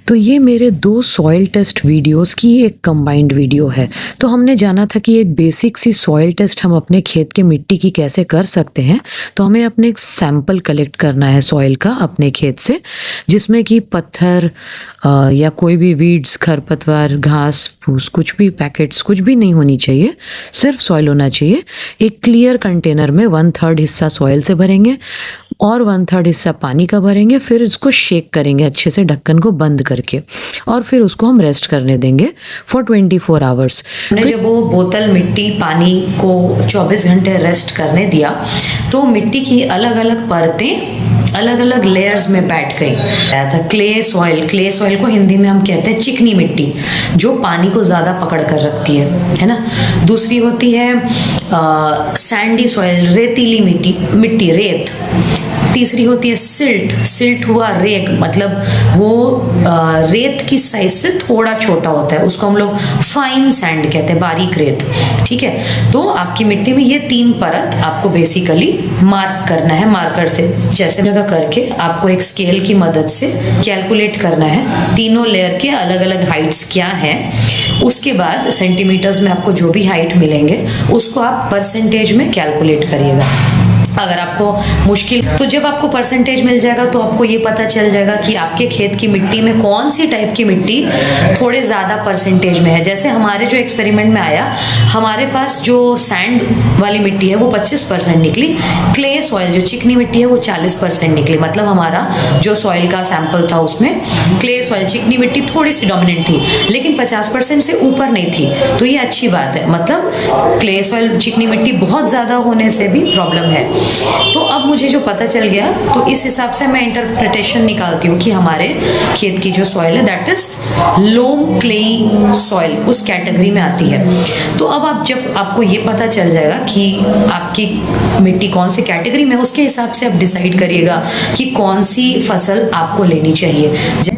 तो ये मेरे 2 सॉइल टेस्ट वीडियोस की एक कंबाइंड वीडियो है। तो हमने जाना था कि एक बेसिक सी सॉइल टेस्ट हम अपने खेत के मिट्टी की कैसे कर सकते हैं। तो हमें अपने एक सैंपल कलेक्ट करना है सॉइल का अपने खेत से, जिसमें कि पत्थर या कोई भी वीड्स, खरपतवार, घास फूस, कुछ भी पैकेट्स, कुछ भी नहीं होनी चाहिए, सिर्फ सॉइल होना चाहिए। एक क्लियर कंटेनर में 1/3 हिस्सा सॉइल से भरेंगे और 1/3 हिस्सा पानी का भरेंगे। फिर इसको शेक करेंगे अच्छे से ढक्कन को बंद करके, और फिर उसको हम रेस्ट करने देंगे फॉर 24 आवर्स। हमने जब वो बोतल मिट्टी पानी को 24 घंटे रेस्ट करने दिया तो मिट्टी की अलग अलग परतें अलग अलग लेयर्स में बैठ गई। आया था क्ले सॉइल को हिंदी में हम कहते हैं चिकनी मिट्टी, जो पानी को ज़्यादा पकड़ कर रखती है ना। दूसरी होती है सैंडी सॉइल, रेतीली मिट्टी रेत। तीसरी होती है सिल्ट हुआ रेग, मतलब वो रेत की साइज से थोड़ा छोटा होता है, उसको हम लोग फाइन सैंड कहते हैं, बारीक रेत। ठीक है, तो आपकी मिट्टी में ये 3 परत आपको बेसिकली मार्क करना है मार्कर से, जैसे जगह करके आपको एक स्केल की मदद से कैलकुलेट करना है तीनों लेयर के अलग अलग हाइट्स क्या है। उसके बाद सेंटीमीटर्स में आपको जो भी हाइट मिलेंगे उसको आप परसेंटेज में कैलकुलेट करिएगा। अगर आपको मुश्किल, तो जब आपको परसेंटेज मिल जाएगा तो आपको ये पता चल जाएगा कि आपके खेत की मिट्टी में कौन सी टाइप की मिट्टी थोड़े ज़्यादा परसेंटेज में है। जैसे हमारे जो एक्सपेरिमेंट में आया, हमारे पास जो सैंड वाली मिट्टी है वो 25% निकली, क्ले सॉइल जो चिकनी मिट्टी है वो 40% निकली। मतलब हमारा जो सॉइल का सैंपल था उसमें क्ले सॉइल चिकनी मिट्टी थोड़ी सी डोमिनेंट थी, लेकिन 50% से ऊपर नहीं थी। तो ये अच्छी बात है, मतलब क्ले सॉइल चिकनी मिट्टी बहुत ज़्यादा होने से भी प्रॉब्लम है। तो अब मुझे जो पता चल गया, तो इस हिसाब से मैं इंटरप्रिटेशन निकालती हूँ कि हमारे खेत की जो सॉइल है that is loam clayey soil, उस कैटेगरी में आती है। तो अब जब आपको ये पता चल जाएगा कि आपकी मिट्टी कौन सी कैटेगरी में, उसके हिसाब से आप डिसाइड करिएगा कि कौन सी फसल आपको लेनी चाहिए।